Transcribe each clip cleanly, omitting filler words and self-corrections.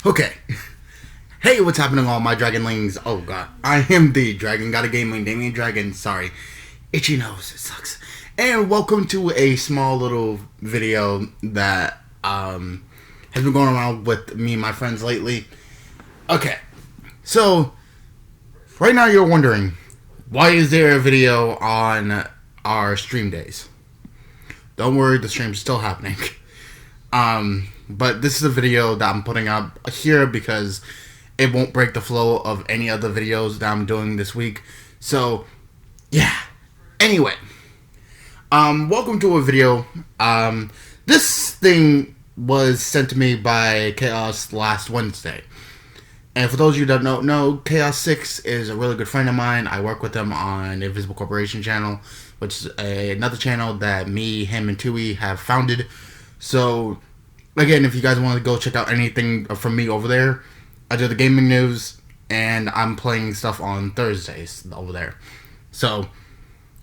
Okay. Hey, what's happening, all my dragonlings? Oh god, I am D.Dragon. Got a gaming Damian Dragon. Sorry, itchy nose. It sucks. And welcome to a small little video that has been going around with me and my friends lately. Okay, so right now you're wondering, why is there a video on our stream days? Don't worry, the stream's still happening. But this is a video that I'm putting up here because it won't break the flow of any other videos that I'm doing this week. So, yeah. Anyway, welcome to a video. This thing was sent to me by Chaos last Wednesday. And for those of you that don't know, Chaos 6 is a really good friend of mine. I work with him on Invisible Corporation channel, which is another channel that me, him, and Tui have founded. So, again, if you guys want to go check out anything from me over there, I do the gaming news, and I'm playing stuff on Thursdays over there. So,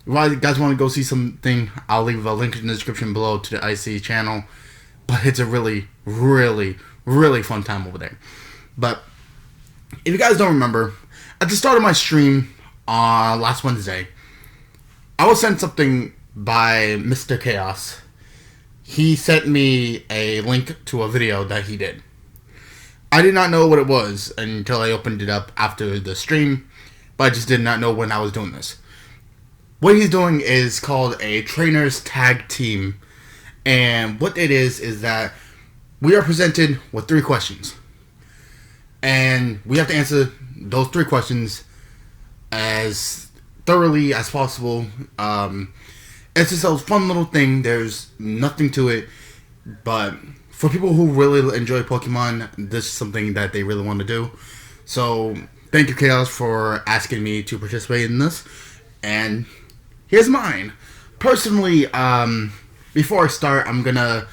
if you guys want to go see something, I'll leave a link in the description below to the IC channel. But it's a really, really, really fun time over there. But if you guys don't remember, at the start of my stream last Wednesday, I was sent something by Mr. Chaos. He sent me a link to a video that he did. I did not know what it was until I opened it up after the stream, but I just did not know when I was doing this. What he's doing is called a Trainers Tag Team, and what it is that we are presented with 3 questions, and we have to answer those 3 questions as thoroughly as possible. It's just a fun little thing. There's nothing to it, but for people who really enjoy Pokemon, this is something that they really want to do. So, thank you, Chaos, for asking me to participate in this. And here's mine. Personally, before I start, I'm gonna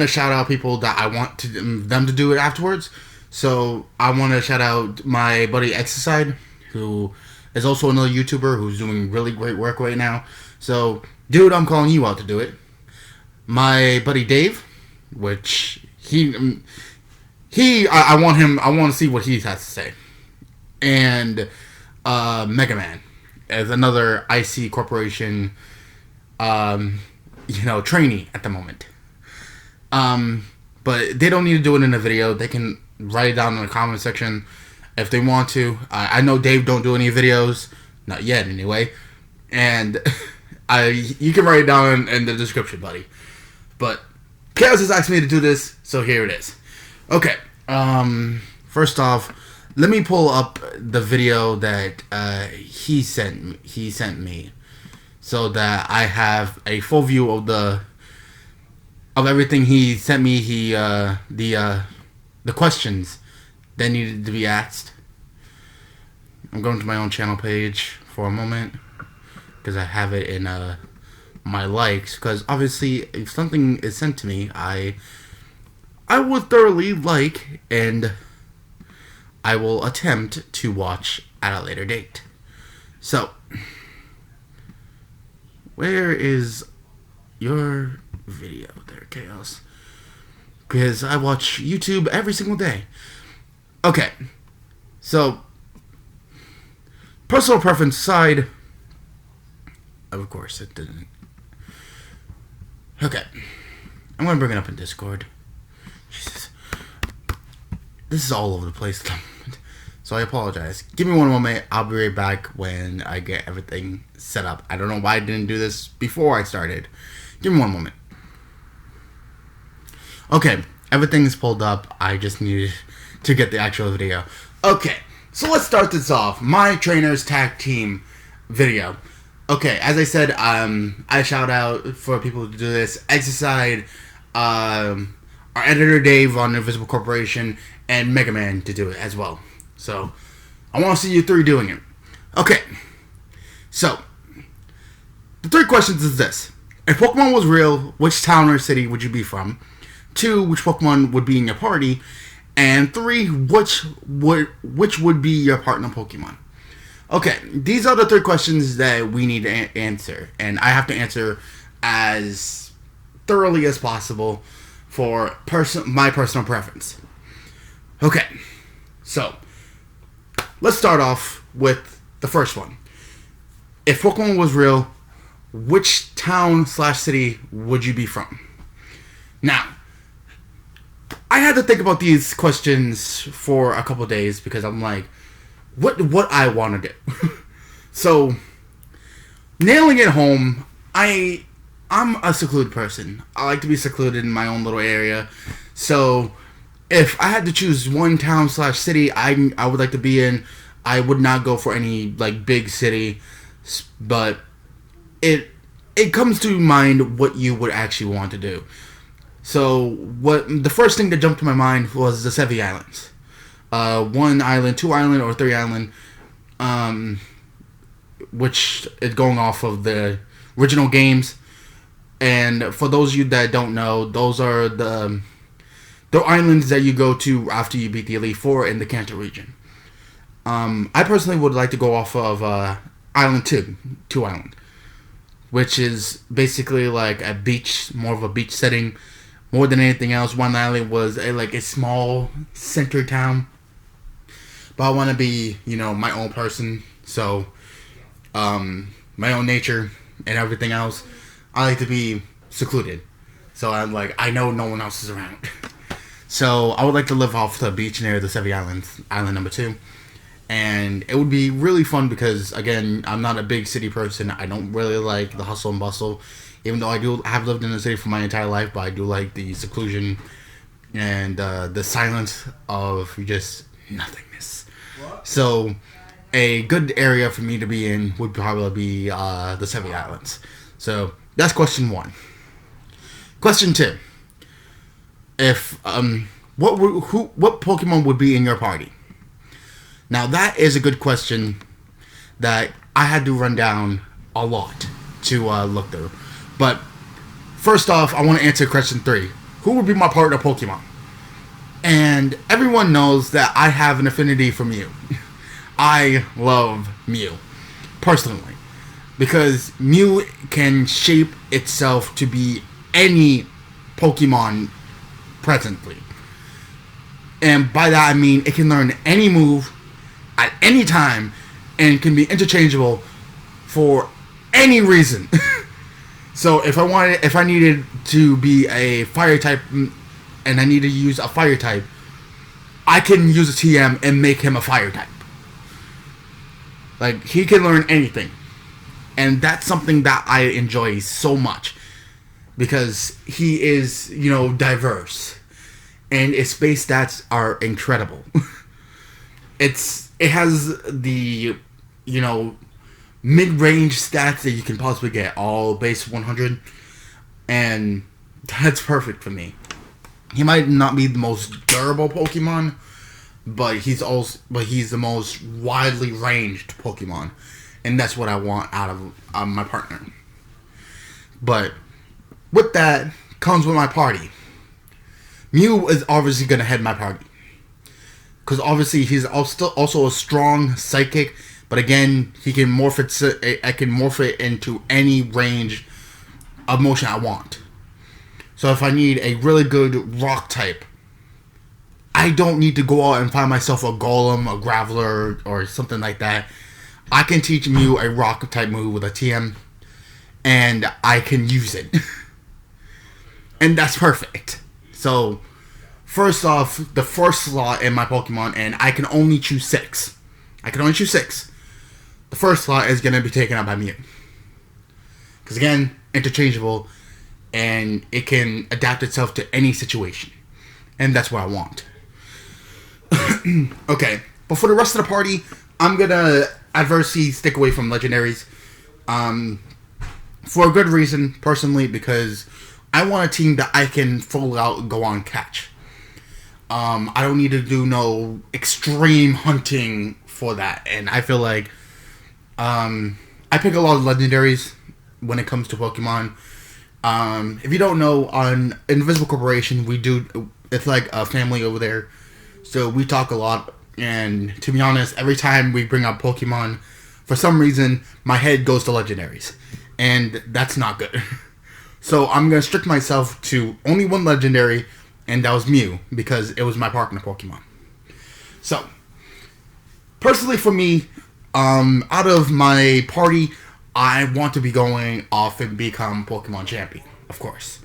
shout out people that I want them to do it afterwards. So, I want to shout out my buddy Exercise, who is also another YouTuber who's doing really great work right now. So, dude, I'm calling you out to do it. My buddy Dave, which I want to see what he has to say. And Mega Man as another IC Corporation, trainee at the moment. But they don't need to do it in a video. They can write it down in the comment section if they want to. I know Dave don't do any videos, not yet anyway, and you can write it down in the description, buddy. But Chaos has asked me to do this, so here it is. Okay, first off, let me pull up the video that he sent me, so that I have a full view of everything he sent me. The questions that needed to be asked. I'm going to my own channel page for a moment because I have it in my likes, because obviously if something is sent to me, I will thoroughly like, and I will attempt to watch at a later date. So, where is your video there, Chaos? Because I watch YouTube every single day. Okay, so personal preference aside, of course it didn't. Okay, I'm gonna bring it up in Discord. Jesus, this is all over the place, so I apologize. Give me one moment. I'll be right back when I get everything set up. I don't know why I didn't do this before I started. Give me one moment. Okay, everything's pulled up. I just needed to get the actual video. Okay, so let's start this off. My Trainers Tag Team video. Okay, as I said, I shout out for people to do this. Exercise, our editor Dave on Invisible Corporation, and Mega Man to do it as well. So, I want to see you 3 doing it. Okay, so, the 3 questions is this. If Pokemon was real, which town or city would you be from? 2, which Pokemon would be in your party? And 3, which would be your partner Pokemon? Okay, these are the 3 questions that we need to answer, and I have to answer as thoroughly as possible for my personal preference. Okay, so let's start off with the first one. If Pokemon was real, which town/city would you be from? Now, I had to think about these questions for a couple days because I'm like, what I want to do. So, nailing it home, I'm a secluded person. I like to be secluded in my own little area. So, if I had to choose one town/city I would like to be in, I would not go for any like big city, but it comes to mind what you would actually want to do. So what the first thing that jumped to my mind was the Sevi Islands, 1 island, 2 island, or 3 island, which is going off of the original games. And for those of you that don't know, those are the islands that you go to after you beat the Elite Four in the Kanto region. I personally would like to go off of Island 2 island, which is basically like a beach, more of a beach setting. More than anything else, 1 island was a small center town. But I want to be, my own person. So, my own nature and everything else. I like to be secluded. So I'm like, I know no one else is around. So I would like to live off the beach near the Sevi Islands, island number 2. And it would be really fun because, again, I'm not a big city person. I don't really like the hustle and bustle. Even though I have lived in the city for my entire life, but I do like the seclusion and the silence of just nothingness. What? So, a good area for me to be in would probably be the Sevi Islands. So, that's question 1. Question 2. If what Pokemon would be in your party? Now, that is a good question that I had to run down a lot to look through. But first off, I want to answer question 3. Who would be my partner Pokemon? And everyone knows that I have an affinity for Mew. I love Mew, personally. Because Mew can shape itself to be any Pokemon presently. And by that I mean it can learn any move at any time and can be interchangeable for any reason. So if I needed to be a fire type and I need to use a fire type, I can use a TM and make him a fire type. Like, he can learn anything. And that's something that I enjoy so much. Because he is, diverse. And his base stats are incredible. It has the, mid-range stats that you can possibly get, all base 100, and that's perfect for me. He might not be the most durable Pokemon, but he's the most widely ranged Pokemon, and that's what I want out of my partner. But with that comes with my party. Mew is obviously gonna head my party, because obviously he's also a strong psychic. But again, he can morph it. I can morph it into any range of motion I want. So if I need a really good rock type, I don't need to go out and find myself a Golem, a Graveler, or something like that. I can teach Mew a rock type move with a TM, and I can use it. And that's perfect. So, first off, the first slot in my Pokemon, and I can only choose 6. The first slot is going to be taken up by Mew. Because again, interchangeable, and it can adapt itself to any situation. And that's what I want. Okay, but for the rest of the party, I'm going to adversely stick away from legendaries. For a good reason, personally, because I want a team that I can full out go on catch. I don't need to do no extreme hunting for that. And I feel like I pick a lot of legendaries when it comes to Pokemon. If you don't know, on Invisible Corporation, it's like a family over there. So we talk a lot. And to be honest, every time we bring up Pokemon, for some reason, my head goes to legendaries. And that's not good. So I'm going to strict myself to only one legendary, and that was Mew, because it was my partner Pokemon. So, personally for me, out of my party, I want to be going off and become Pokemon champion, of course.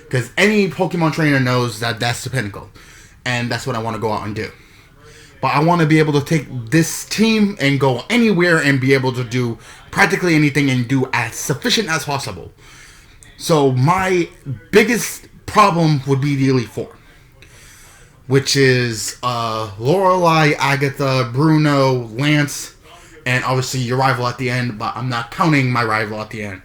Because any Pokemon trainer knows that that's the pinnacle. And that's what I want to go out and do. But I want to be able to take this team and go anywhere and be able to do practically anything and do as sufficient as possible. So my biggest problem would be the Elite Four, which is Lorelei, Agatha, Bruno, Lance, and obviously your rival at the end. But I'm not counting my rival at the end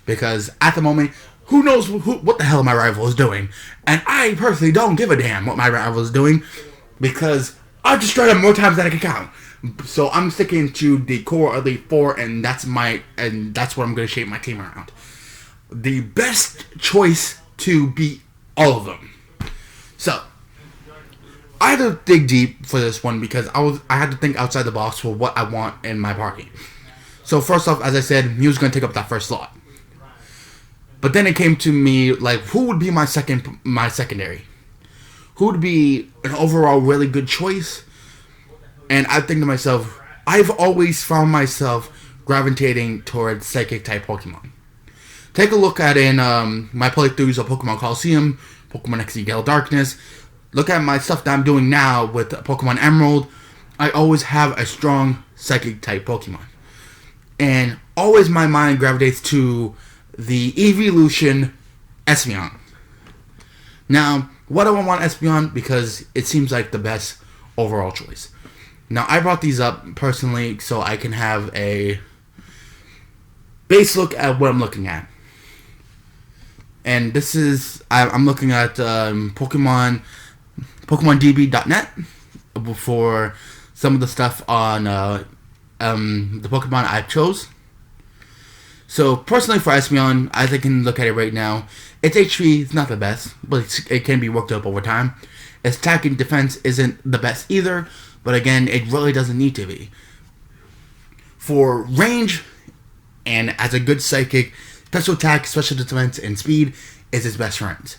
because at the moment, who knows what the hell my rival is doing, and I personally don't give a damn what my rival is doing because I've destroyed him more times than I can count. So I'm sticking to the core Elite Four, and that's what I'm going to shape my team around. The best choice to beat all of them. So I had to dig deep for this one because I had to think outside the box for what I want in my party. So first off, as I said, he was going to take up that first slot. But then it came to me like, who would be my secondary? Who would be an overall really good choice? And I think to myself, I've always found myself gravitating towards Psychic type Pokemon. Take a look at in my playthroughs of Pokemon Coliseum, Pokemon XD Gale Darkness. Look at my stuff that I'm doing now with Pokemon Emerald. I always have a strong Psychic type Pokemon. And always my mind gravitates to the Evolution Espeon. Now, what do I want Espeon? Because it seems like the best overall choice. Now, I brought these up personally so I can have a base look at what I'm looking at. And this is, I'm looking at PokemonDB.net for some of the stuff on the Pokemon I chose. So, personally for Espeon, as I can look at it right now, its HP is not the best, but it can be worked up over time. Its attack and defense isn't the best either, but again, it really doesn't need to be. For range, and as a good Psychic, special attack, special defense, and speed is its best friends.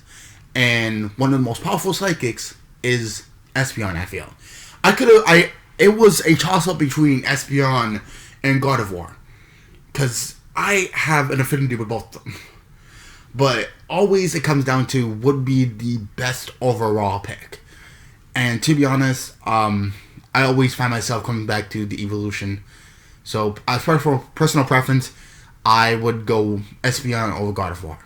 And one of the most powerful Psychics is Espeon, I feel. It was a toss-up between Espeon and Gardevoir. Because I have an affinity with both of them. But always it comes down to what would be the best overall pick. And to be honest, I always find myself coming back to the Evolution. So as far for personal preference, I would go Espeon over Gardevoir.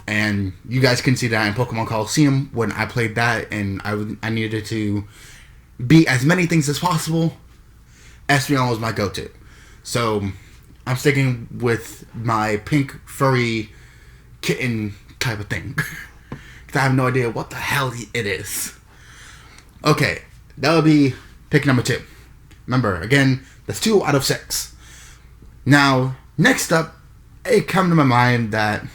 And you guys can see that in Pokemon Coliseum when I played that and I needed to beat as many things as possible. Espeon was my go-to. So I'm sticking with my pink furry kitten type of thing. Because I have no idea what the hell it is. Okay, that would be pick number 2. Remember, again, that's 2 out of 6. Now, next up, it came to my mind that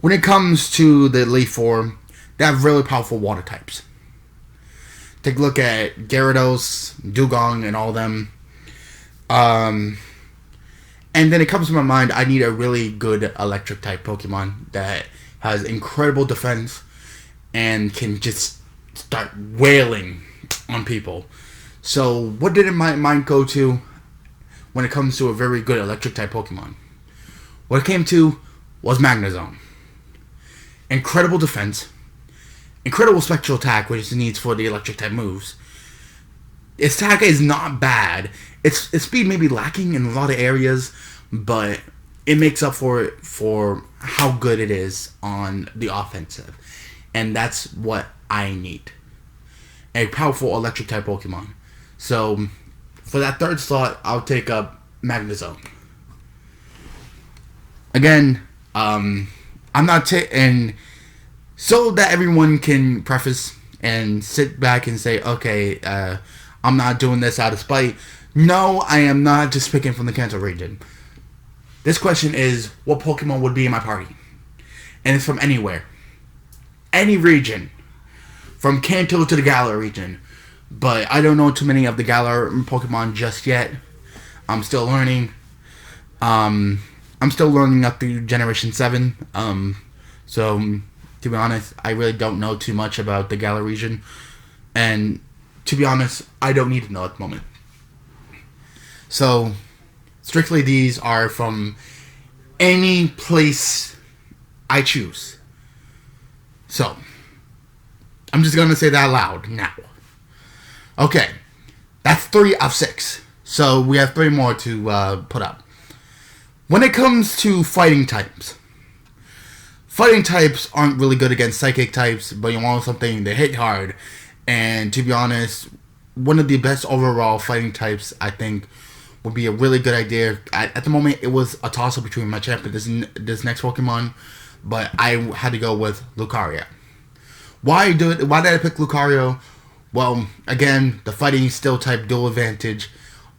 when it comes to the Elite Four, they have really powerful water types. Take a look at Gyarados, Dugong, and all of them. And then it comes to my mind, I need a really good electric type Pokemon that has incredible defense and can just start wailing on people. So what did my mind go to when it comes to a very good electric type Pokemon? What it came to was Magnezone. Incredible defense, incredible spectral attack, which it needs for the electric type moves. Its attack is not bad. Its speed may be lacking in a lot of areas, but it makes up for it for how good it is on the offensive. And that's what I need. A powerful electric type Pokemon. So, for that third slot, I'll take up Magnezone. Again, I'm not and so that everyone can preface and sit back and say, okay, I'm not doing this out of spite. No, I am not just picking from the Kanto region. This question is, what Pokemon would be in my party? And it's from anywhere. Any region. From Kanto to the Galar region. But I don't know too many of the Galar Pokemon just yet. I'm still learning. I'm still learning up through Generation 7. So, to be honest, I really don't know too much about the Galar region. And to be honest, I don't need to know at the moment. So, strictly these are from any place I choose. So, I'm just going to say that loud now. Okay, that's 3 of 6. So, we have 3 more to put up. When it comes to fighting types aren't really good against psychic types, but you want something that hit hard. And to be honest, one of the best overall fighting types, I think, would be a really good idea. At the moment, it was a toss-up between my champ and this next Pokemon, but I had to go with Lucario. Why did I pick Lucario? Well, again, the fighting steel type dual advantage.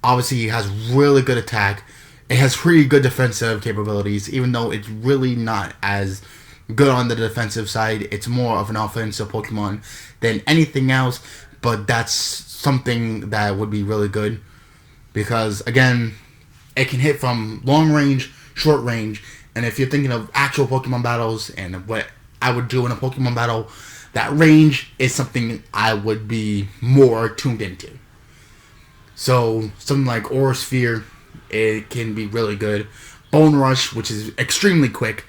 Obviously, it has really good attack. It has pretty good defensive capabilities, even though it's really not as good on the defensive side. It's more of an offensive Pokemon than anything else, but that's something that would be really good because, again, it can hit from long range, short range, and if you're thinking of actual Pokemon battles and what I would do in a Pokemon battle, that range is something I would be more tuned into. So, something like Aura Sphere, it can be really good. Bone Rush, which is extremely quick,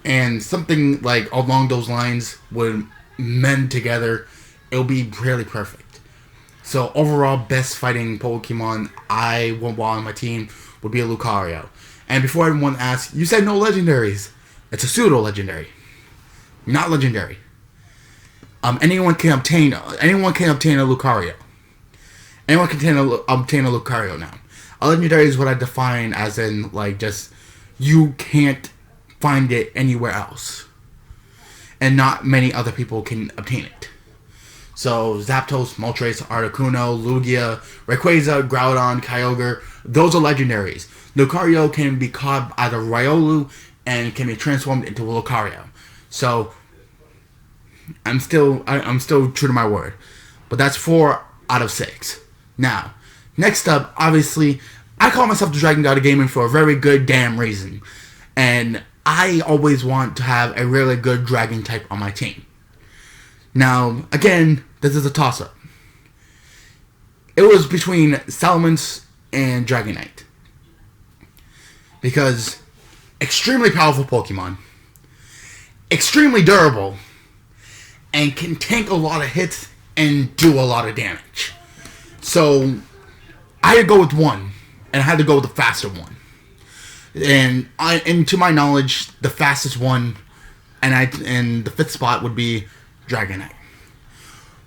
and something like along those lines would mend together. It'll be really perfect. So overall, best fighting Pokemon I would want on my team would be a Lucario. And before everyone asks, you said no legendaries. It's a pseudo legendary, not legendary. Anyone can obtain a Lucario. Anyone can obtain a Lucario now. A legendary is what I define as in, like, just you can't find it anywhere else. And not many other people can obtain it. So, Zapdos, Moltres, Articuno, Lugia, Rayquaza, Groudon, Kyogre, those are legendaries. Lucario can be caught either Riolu and can be transformed into a Lucario. So, I'm still true to my word. But that's 4 out of 6. Now, next up, obviously, I call myself the Dragon God of Gaming for a very good damn reason. And I always want to have a really good Dragon type on my team. Now, again, this is a toss-up. It was between Salamence and Dragonite. Because extremely powerful Pokemon, extremely durable, and can tank a lot of hits and do a lot of damage. So, I had to go with one, and I had to go with the faster one. And to my knowledge, the fastest one, and the 5th spot would be Dragonite.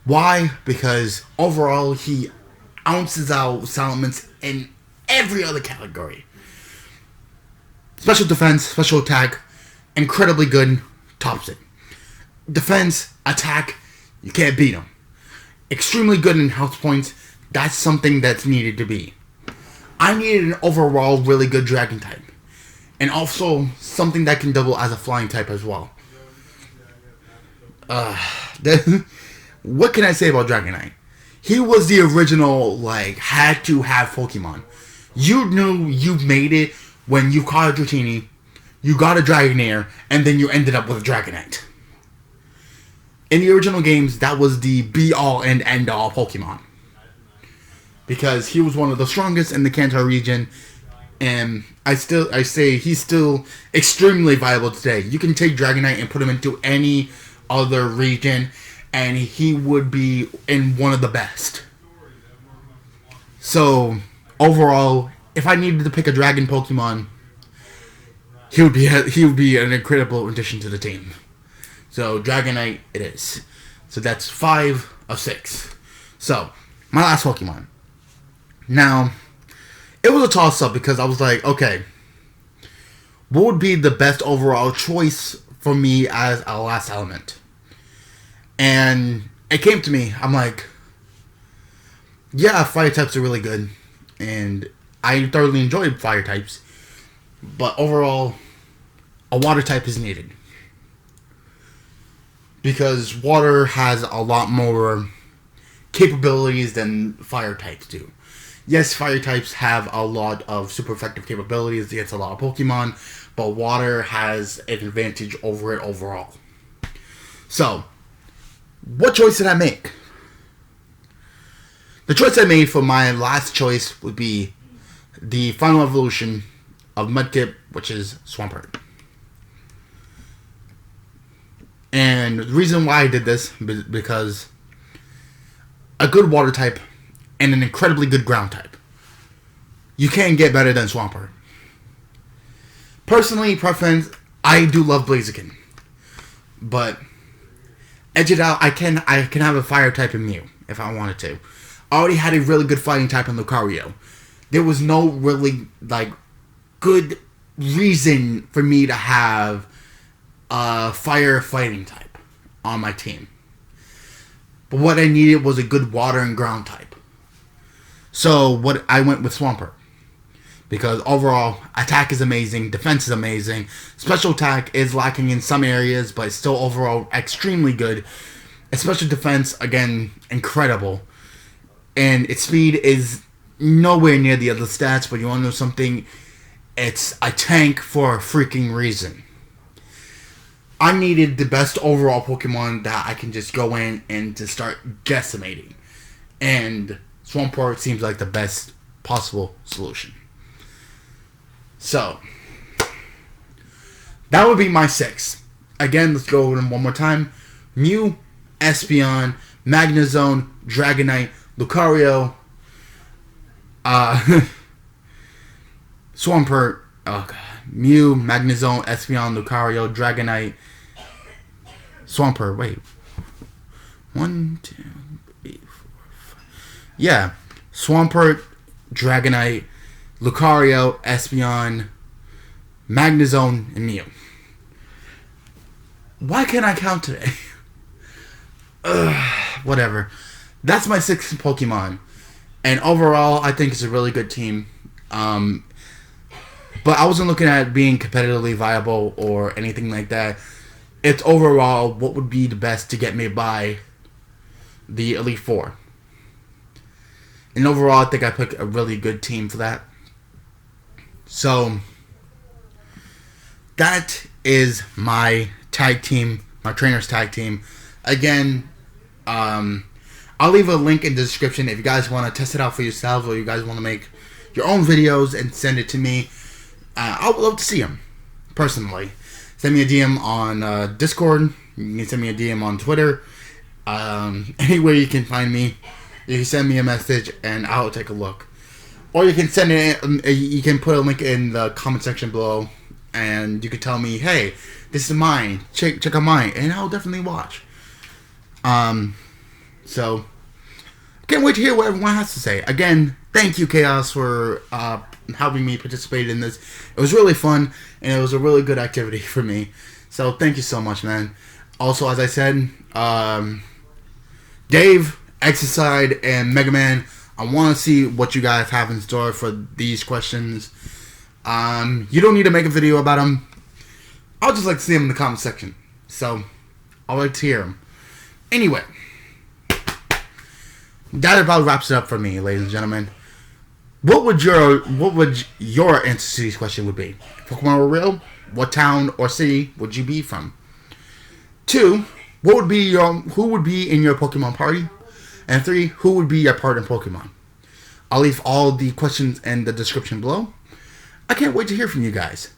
Why? Because overall, he ounces out Salamence in every other category. Special defense, special attack, incredibly good, tops it. Defense, attack, you can't beat him. Extremely good in health points, that's something that's needed to be. I needed an overall really good Dragon type. And also something that can double as a flying type as well. What can I say about Dragonite? He was the original, had to have Pokemon. You knew you made it when you caught a Dratini, you got a Dragonair, and then you ended up with a Dragonite. In the original games, that was the be-all and end-all Pokemon. Because he was one of the strongest in the Kanto region, and I say he's still extremely viable today. You can take Dragonite and put him into any other region, and he would be in one of the best. So, overall, if I needed to pick a Dragon Pokemon, he would be an incredible addition to the team. So, Dragonite it is. So, that's 5 of 6. So, my last Pokemon. Now, it was a toss-up because I was like, okay, what would be the best overall choice for me as a last element? And it came to me. I'm like, yeah, fire types are really good. And I thoroughly enjoyed fire types. But overall, a water type is needed. Because water has a lot more capabilities than fire types do. Yes, fire types have a lot of super effective capabilities against a lot of Pokemon, but water has an advantage over it overall. So, what choice did I make? The choice I made for my last choice would be the final evolution of Mudkip, which is Swampert. And the reason why I did this is because a good water type and an incredibly good ground type. You can't get better than Swampert. Personally, preference, I do love Blaziken. But edge it out, I can have a fire type in Mew if I wanted to. I already had a really good fighting type in Lucario. There was no really good reason for me to have a fire fighting type on my team. But what I needed was a good water and ground type. So I went with Swampert. Because overall, attack is amazing, defense is amazing, special attack is lacking in some areas, but it's still overall extremely good. Its special defense, again, incredible. And its speed is nowhere near the other stats, but you want to know something? It's a tank for a freaking reason. I needed the best overall Pokemon that I can just go in and just start decimating. And Swampert seems like the best possible solution. So, that would be my 6. Again, let's go over them one more time. Mew, Espeon, Magnezone, Dragonite, Lucario, Swampert, Mew, Magnezone, Espeon, Lucario, Dragonite, Swampert. Wait. 1, 2, 3, 4, 5. Yeah. Swampert, Dragonite, Lucario, Espeon, Magnezone, and Mew. Why can't I count today? Whatever. That's my 6 Pokemon. And overall, I think it's a really good team. But I wasn't looking at being competitively viable or anything like that. It's overall what would be the best to get me by the Elite Four. And overall, I think I picked a really good team for that. So, that is my tag team, my trainer's tag team. Again, I'll leave a link in the description if you guys want to test it out for yourselves or you guys want to make your own videos and send it to me. I would love to see them, personally. Send me a DM on Discord. You can send me a DM on Twitter. Anywhere you can find me, you can send me a message and I'll take a look. Or you can send it. You can put a link in the comment section below, and you can tell me, "Hey, this is mine. Check out mine," and I'll definitely watch. So can't wait to hear what everyone has to say. Again, thank you, Chaos, for helping me participate in this. It was really fun, and it was a really good activity for me. So thank you so much, man. Also, as I said, Dave, Exercide, and Mega Man, I want to see what you guys have in store for these questions. You don't need to make a video about them. I'll just like to see them in the comment section. So, I'll like to hear them. Anyway, that about wraps it up for me, ladies and gentlemen. What would your answer to this question would be? If Pokemon were real, what town or city would you be from? 2, who would be in your Pokemon party? And 3, who would be your partner Pokemon? I'll leave all the questions in the description below. I can't wait to hear from you guys.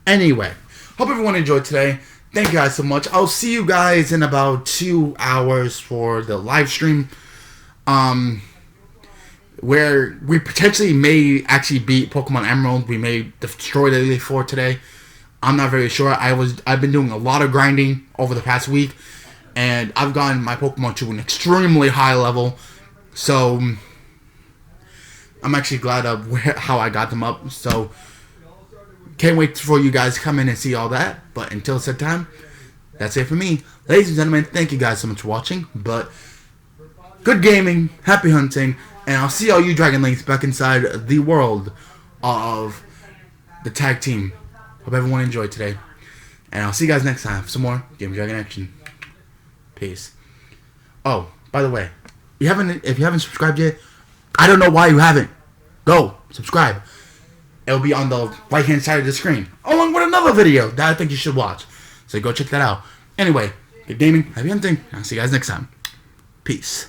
Anyway, hope everyone enjoyed today. Thank you guys so much. I'll see you guys in about 2 hours for the live stream. Where we potentially may actually beat Pokemon Emerald. We may destroy the Elite Four today. I'm not very sure. I've been doing a lot of grinding over the past week, and I've gotten my Pokemon to an extremely high level. So I'm actually glad of how I got them up. So can't wait for you guys to come in and see all that. But until said time, that's it for me. Ladies and gentlemen, thank you guys so much for watching. But good gaming, happy hunting, and I'll see all you Dragon Links back inside the world of the tag team. Hope everyone enjoyed today. And I'll see you guys next time for some more Game Dragon action. Peace. Oh, by the way, if you haven't subscribed yet, I don't know why you haven't. Go, subscribe. It'll be on the right-hand side of the screen, along with another video that I think you should watch. So go check that out. Anyway, good gaming, happy hunting, and I'll see you guys next time. Peace.